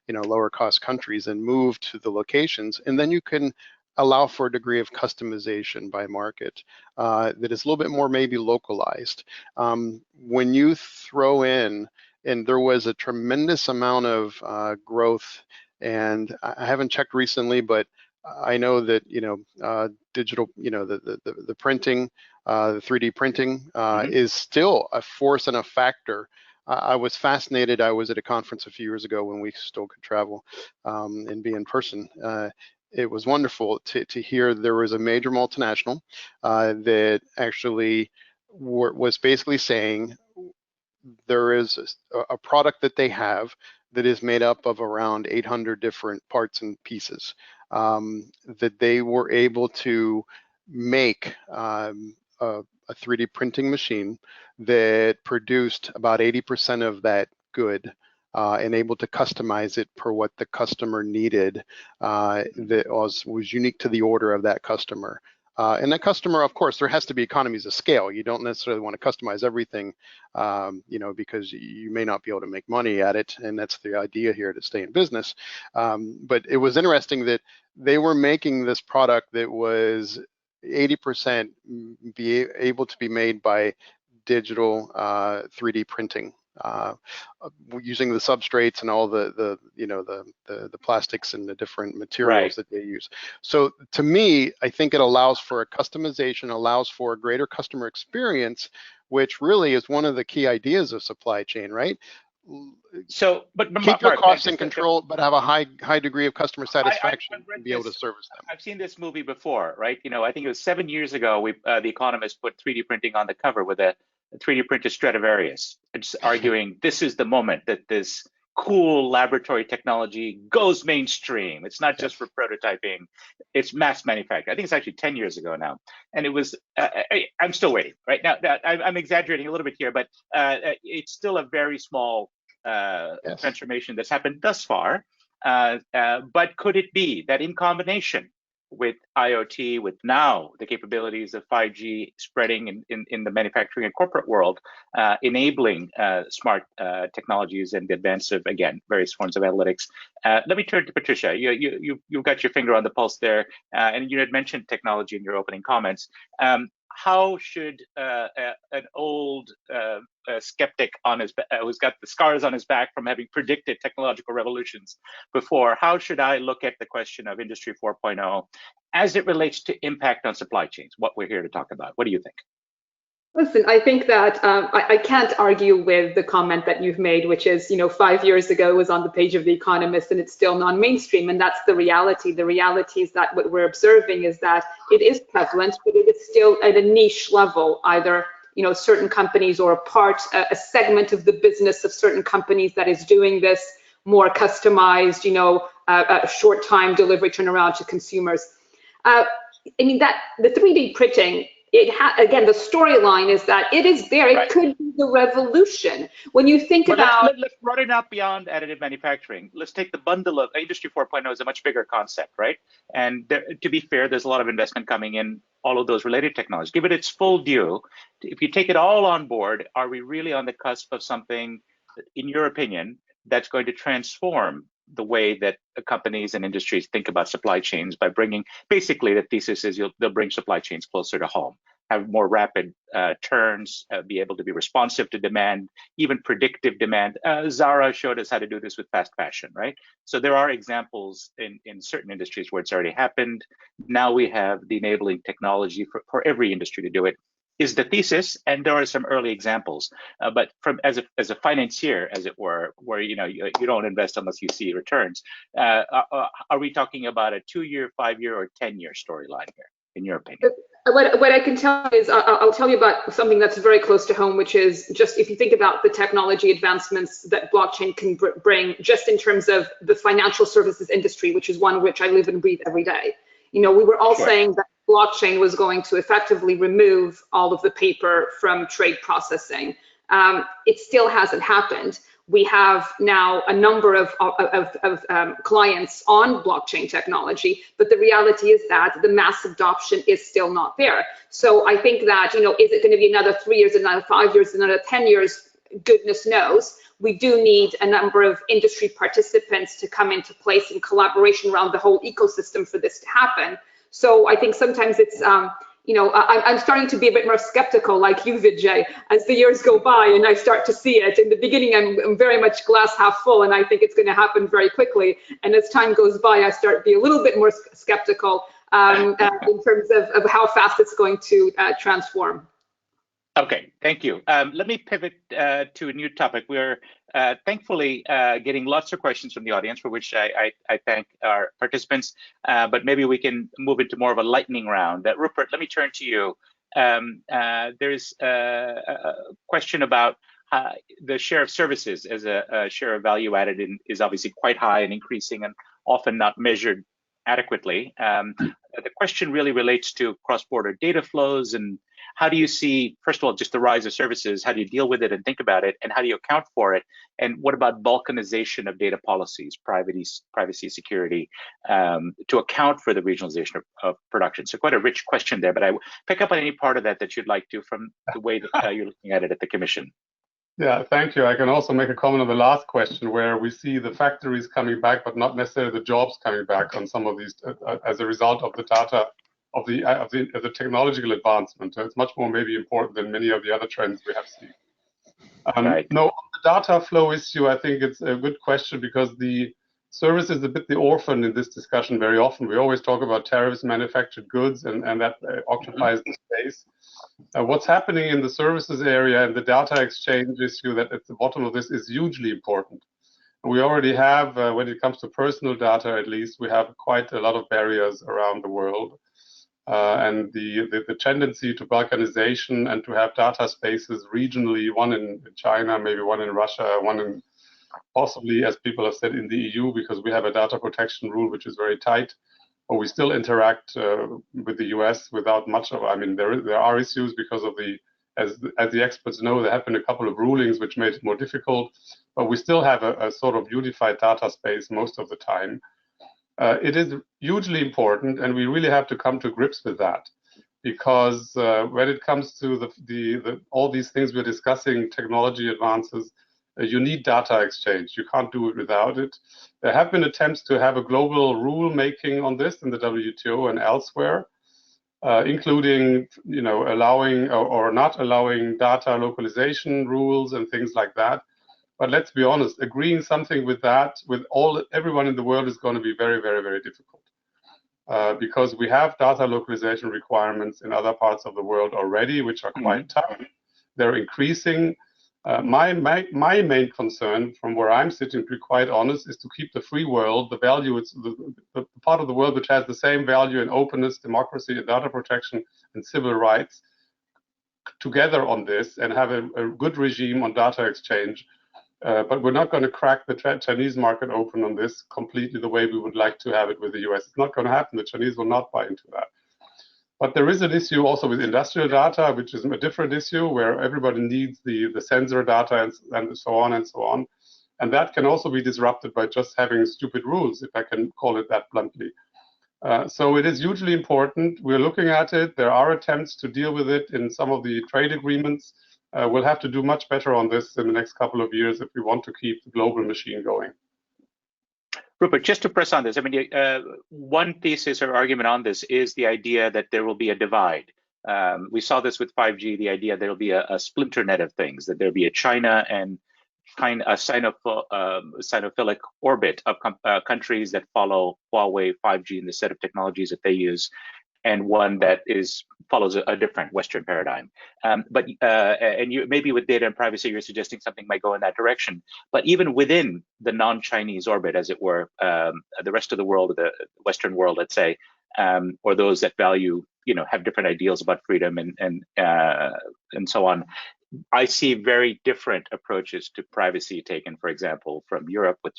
lower cost countries and moved to the locations, and then you can allow for a degree of customization by market that is a little bit more maybe localized. When you throw in, and there was a tremendous amount of growth, and I haven't checked recently, but I know that digital, the printing, the 3D printing is still a force and a factor. I was fascinated. I was at a conference a few years ago when we still could travel and be in person. It was wonderful to hear there was a major multinational that actually was basically saying there is a product that they have that is made up of around 800 different parts and pieces that they were able to make a 3D printing machine that produced about 80% of that good and able to customize it per what the customer needed that was unique to the order of that customer. And that customer, of course, there has to be economies of scale. You don't necessarily want to customize everything, because you may not be able to make money at it. And that's the idea here, to stay in business. But it was interesting that they were making this product that was 80% be able to be made by digital 3D printing, using the substrates and all the plastics and the different materials that they use. So to me, I think it allows for a customization, allows for a greater customer experience, which really is one of the key ideas of supply chain, right? So, but keep your costs in control, but have a high degree of customer satisfaction and be able to service them. I've seen this movie before, right? I think it was 7 years ago. The Economist put 3D printing on the cover with a 3D printed Stradivarius, just arguing this is the moment that this cool laboratory technology goes mainstream. It's not just for prototyping; it's mass manufacturing. I think it's actually 10 years ago now, and it was. I'm still waiting. Right now, I'm exaggerating a little bit here, but it's still a very small transformation that's happened thus far. But could it be that in combination with IoT, with now the capabilities of 5G spreading in the manufacturing and corporate world, enabling smart technologies and the advance of, again, various forms of analytics. Let me turn to Patricia. You've got your finger on the pulse there, and you had mentioned technology in your opening comments. How should an old skeptic who's got the scars on his back from having predicted technological revolutions before, how should I look at the question of Industry 4.0 as it relates to impact on supply chains, what we're here to talk about? What do you think? Listen, I think that I can't argue with the comment that you've made, which is, 5 years ago it was on the page of The Economist and it's still non-mainstream, and that's the reality. The reality is that what we're observing is that it is prevalent, but it is still at a niche level, either certain companies or a segment of the business of certain companies that is doing this more customized, a short time delivery turnaround to consumers. That the 3D printing, again, the storyline is that it is there. It could be the revolution. When you think about... Let's run it out beyond additive manufacturing. Let's take the bundle of Industry 4.0 is a much bigger concept, right? And to be fair, there's a lot of investment coming in all of those related technologies. Give it its full due. If you take it all on board, are we really on the cusp of something, in your opinion, that's going to transform the way that companies and industries think about supply chains by bringing, basically the thesis is they'll bring supply chains closer to home, have more rapid turns, be able to be responsive to demand, even predictive demand. Zara showed us how to do this with fast fashion, right? So there are examples in certain industries where it's already happened. Now we have the enabling technology for every industry to do it, is the thesis, and there are some early examples. But from as a financier, as it were, where you don't invest unless you see returns, are we talking about a 2-year, 5-year, or 10-year storyline here, in your opinion? What I can tell you is I'll tell you about something that's very close to home, which is just if you think about the technology advancements that blockchain can bring, just in terms of the financial services industry, which is one which I live and breathe every day. We were all saying that blockchain was going to effectively remove all of the paper from trade processing. It still hasn't happened. We have now a number of clients on blockchain technology, but the reality is that the mass adoption is still not there. So I think that, is it going to be another 3 years, another 5 years, another 10 years? Goodness knows. We do need a number of industry participants to come into place in collaboration around the whole ecosystem for this to happen. So I think sometimes it's, I'm starting to be a bit more skeptical, like you, Vijay, as the years go by and I start to see it. In the beginning, I'm very much glass half full, and I think it's going to happen very quickly. And as time goes by, I start to be a little bit more skeptical in terms of how fast it's going to transform. Okay, thank you. Let me pivot to a new topic. We're thankfully getting lots of questions from the audience, for which I thank our participants, but maybe we can move into more of a lightning round. Rupert, let me turn to you. There's a question about the share of services as a share of value added is obviously quite high and increasing and often not measured adequately. The question really relates to cross-border data flows, and how do you see, first of all, just the rise of services? How do you deal with it and think about it, and how do you account for it? And what about balkanization of data policies, privacy, security, to account for the regionalization of production? So quite a rich question there, but I pick up on any part of that you'd like to from the way that you're looking at it at the Commission. Yeah, thank you. I can also make a comment on the last question, where we see the factories coming back, but not necessarily the jobs coming back on some of these as a result of the data, of the technological advancement. It's much more maybe important than many of the other trends we have seen. Right. No, on the data flow issue, I think it's a good question, because the service is a bit the orphan in this discussion very often. We always talk about tariffs, manufactured goods, and that occupies the space. What's happening in the services area and the data exchange issue that at the bottom of this is hugely important. We already have, when it comes to personal data at least, we have quite a lot of barriers around the world. And the tendency to balkanization and to have data spaces regionally, one in China, maybe one in Russia, one in possibly, as people have said, in the EU, because we have a data protection rule which is very tight. But we still interact with the US without much of, there are issues because of as the experts know, there have been a couple of rulings which made it more difficult, but we still have a sort of unified data space most of the time. It is hugely important, and we really have to come to grips with that, because when it comes to all these things we're discussing, technology advances, you need data exchange. You can't do it without it. There have been attempts to have a global rule making on this in the WTO and elsewhere, including, allowing or not allowing data localization rules and things like that. But let's be honest, agreeing something with that with everyone in the world is going to be very, very, very difficult, because we have data localization requirements in other parts of the world already, which are quite tough. They're increasing. My main concern, from where I'm sitting, to be quite honest, is to keep the free world, the value, it's the part of the world which has the same value in openness, democracy, and data protection and civil rights, together on this and have a good regime on data exchange. But we're not going to crack the Chinese market open on this completely the way we would like to have it with the US. It's not going to happen. The Chinese will not buy into that. But there is an issue also with industrial data, which is a different issue where everybody needs the sensor data and so on and so on. And that can also be disrupted by just having stupid rules, if I can call it that bluntly. So it is hugely important. We're looking at it. There are attempts to deal with it in some of the trade agreements. We'll have to do much better on this in the next couple of years if we want to keep the global machine going. Rupert, just to press on this, I mean, one thesis or argument on this is the idea that there will be a divide. We saw this with 5G, the idea there will be a splinter net of things, that there'll be a China and a sinophilic orbit of countries that follow Huawei 5G and the set of technologies that they use, and one that follows a different Western paradigm. But you maybe with data and privacy, you're suggesting something might go in that direction. But even within the non-Chinese orbit, as it were, the rest of the world, the Western world, let's say, or those that value, have different ideals about freedom and so on, I see very different approaches to privacy taken, for example, from Europe with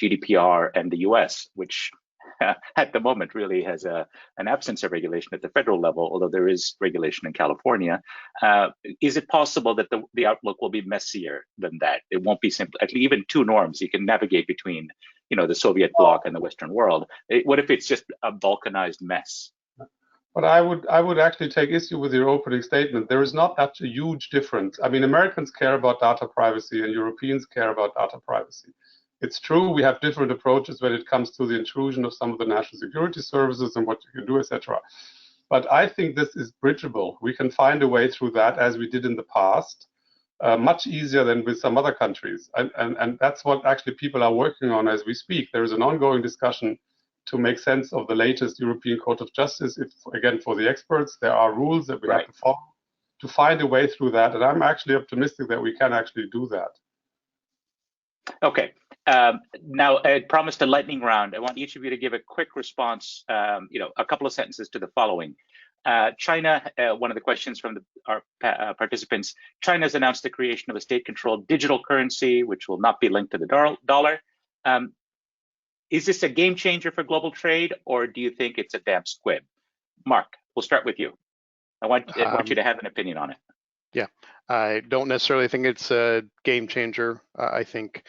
GDPR and the US, which at the moment really has an absence of regulation at the federal level, although there is regulation in California. Is it possible that the outlook will be messier than that? It won't be simple, at least even two norms you can navigate between, the Soviet bloc and the Western world. What if it's just a balkanized mess? But I would actually take issue with your opening statement. There is not such a huge difference. I mean, Americans care about data privacy and Europeans care about data privacy. It's true we have different approaches when it comes to the intrusion of some of the national security services and what you can do, etc. But I think this is bridgeable. We can find a way through that as we did in the past, much easier than with some other countries. And that's what actually people are working on as we speak. There is an ongoing discussion to make sense of the latest European Court of Justice. Again, for the experts, there are rules that we have to follow to find a way through that. And I'm actually optimistic that we can actually do that. Okay. Now, I promised a lightning round. I want each of you to give a quick response, a couple of sentences to the following. China, one of the questions from our participants, China has announced the creation of a state-controlled digital currency, which will not be linked to the dollar. Is this a game changer for global trade, or do you think it's a damp squib? Mark, we'll start with you. I want you to have an opinion on it. Yeah, I don't necessarily think it's a game changer. I think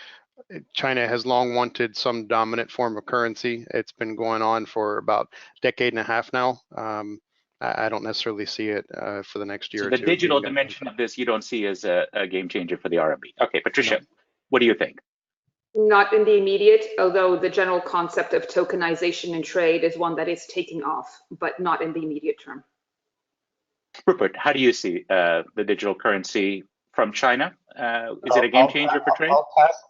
China has long wanted some dominant form of currency. It's been going on for about a decade and a half now. I don't necessarily see it for the next year or two. So the digital dimension of this you don't see as a game changer for the RMB. Okay, Patricia, what do you think? Not in the immediate, although the general concept of tokenization in trade is one that is taking off, but not in the immediate term. Rupert, how do you see the digital currency from China? Is it a game changer for trade?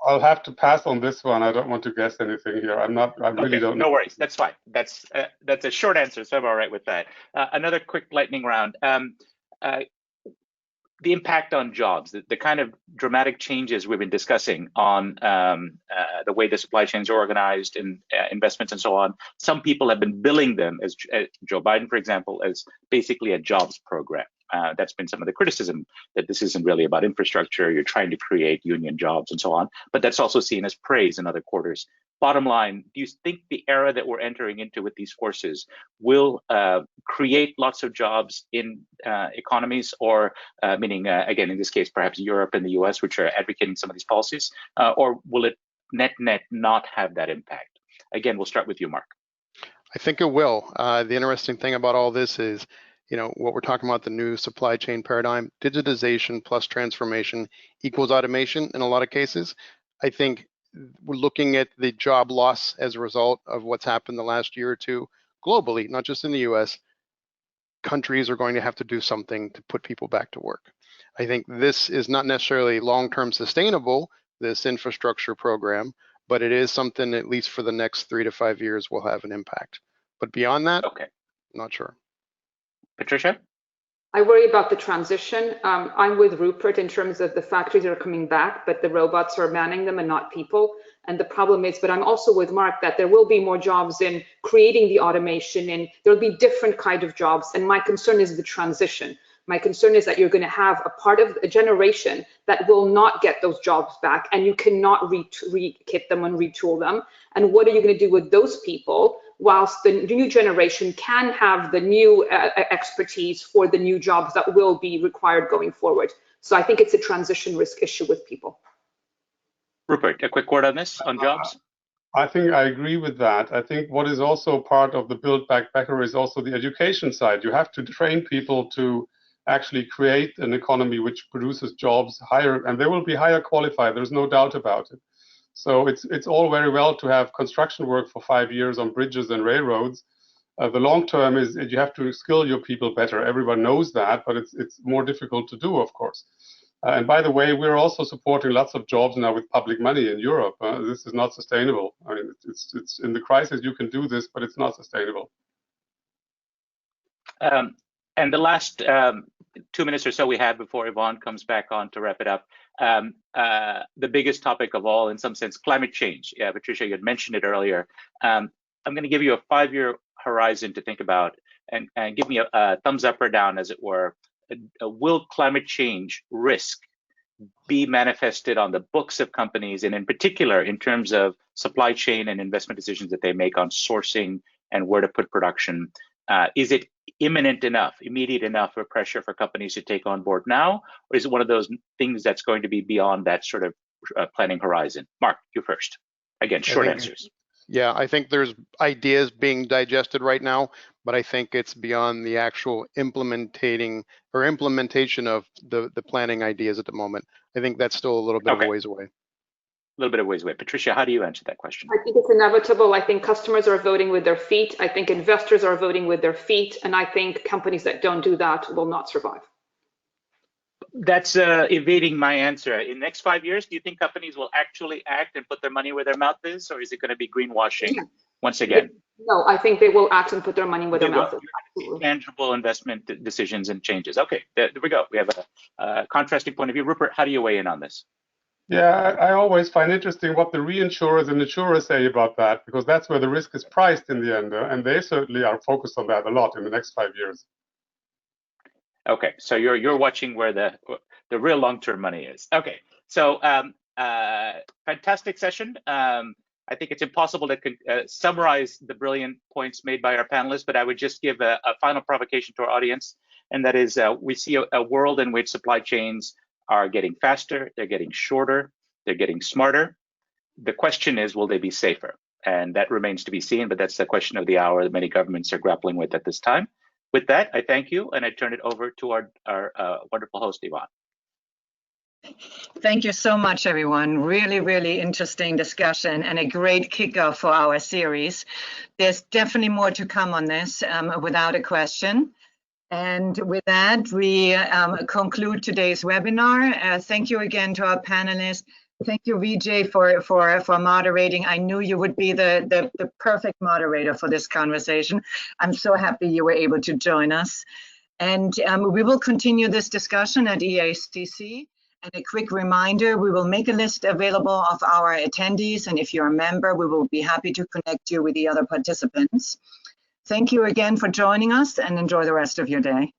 I'll have to pass on this one. I don't want to guess anything here. I really don't know. No worries. That's fine. That's a short answer, so I'm all right with that. Another quick lightning round. The impact on jobs, the kind of dramatic changes we've been discussing on the way the supply chains are organized and investments and so on. Some people have been billing them, as Joe Biden, for example, as basically a jobs program. That's been some of the criticism, that this isn't really about infrastructure. You're trying to create union jobs and so on. But that's also seen as praise in other quarters. Bottom line, do you think the era that we're entering into with these forces will create lots of jobs in economies, or meaning, again, in this case, perhaps Europe and the US, which are advocating some of these policies, or will it net not have that impact? Again, we'll start with you, Mark. I think it will. The interesting thing about all this is, what we're talking about, the new supply chain paradigm, digitization plus transformation equals automation in a lot of cases. I think we're looking at the job loss as a result of what's happened the last year or two globally, not just in the US. Countries are going to have to do something to put people back to work. I think this is not necessarily long-term sustainable, this infrastructure program, but it is something, at least for the next 3 to 5 years, will have an impact. But beyond that, okay, not sure. Patricia? I worry about the transition. I'm with Rupert in terms of the factories that are coming back, but the robots are manning them and not people. And the problem is, but I'm also with Mark, that there will be more jobs in creating the automation, and there'll be different kind of jobs. And my concern is the transition. My concern is that you're going to have a part of a generation that will not get those jobs back, and you cannot re-kit them and retool them. And what are you going to do with those people whilst the new generation can have the new expertise for the new jobs that will be required going forward? So I think it's a transition risk issue with people. Rupert, a quick word on this, on jobs? I think I agree with that. I think what is also part of the Build Back Better is also the education side. You have to train people to actually create an economy which produces jobs higher, and they will be higher qualified. There's no doubt about it. So it's all very well to have construction work for 5 years on bridges and railroads. The long term is you have to skill your people better. Everyone knows that, but it's more difficult to do, of course. And by the way, we're also supporting lots of jobs now with public money in Europe. This is not sustainable. I mean, it's in the crisis you can do this, but it's not sustainable. And the last 2 minutes or so we have before Yvonne comes back on to wrap it up. The biggest topic of all, in some sense, climate change. Yeah, Patricia, you had mentioned it earlier. I'm going to give you a 5-year horizon to think about, and give me a thumbs up or down, as it were. Will climate change risk be manifested on the books of companies, and in particular in terms of supply chain and investment decisions that they make on sourcing and where to put production? Is it imminent enough, immediate enough of pressure for companies to take on board now, or is it one of those things that's going to be beyond that sort of planning horizon? Mark, you first. Again, short answers. Yeah, I think there's ideas being digested right now, but I think it's beyond the actual implementation of the planning ideas at the moment. I think that's still a little bit of a ways away. A little bit of ways away. Patricia, how do you answer that question? I think it's inevitable. I think customers are voting with their feet. I think investors are voting with their feet. And I think companies that don't do that will not survive. That's evading my answer. In the next 5 years, do you think companies will actually act and put their money where their mouth is, or is it going to be greenwashing once again? No, I think they will act and put their money where their mouth is. Absolutely. Tangible investment decisions and changes. Okay, there we go. We have a contrasting point of view. Rupert, how do you weigh in on this? Yeah, I always find interesting what the reinsurers and insurers say about that, because that's where the risk is priced in the end, and they certainly are focused on that a lot in the next 5 years. Okay, so you're watching where the real long-term money is. Okay, so fantastic session. I think it's impossible to summarize the brilliant points made by our panelists, but I would just give a final provocation to our audience, and that is we see a world in which supply chains are getting faster, they're getting shorter, they're getting smarter. The question is, will they be safer? And that remains to be seen, but that's the question of the hour that many governments are grappling with at this time. With that, I thank you, and I turn it over to our wonderful host, Yvonne. Thank you so much, everyone. Really, really interesting discussion and a great kickoff for our series. There's definitely more to come on this, without a question. And with that, we conclude today's webinar. Thank you again to our panelists. Thank you, Vijay, for moderating. I knew you would be the perfect moderator for this conversation. I'm so happy you were able to join us. And we will continue this discussion at EACC. And a quick reminder, we will make a list available of our attendees. And if you're a member, we will be happy to connect you with the other participants. Thank you again for joining us, and enjoy the rest of your day.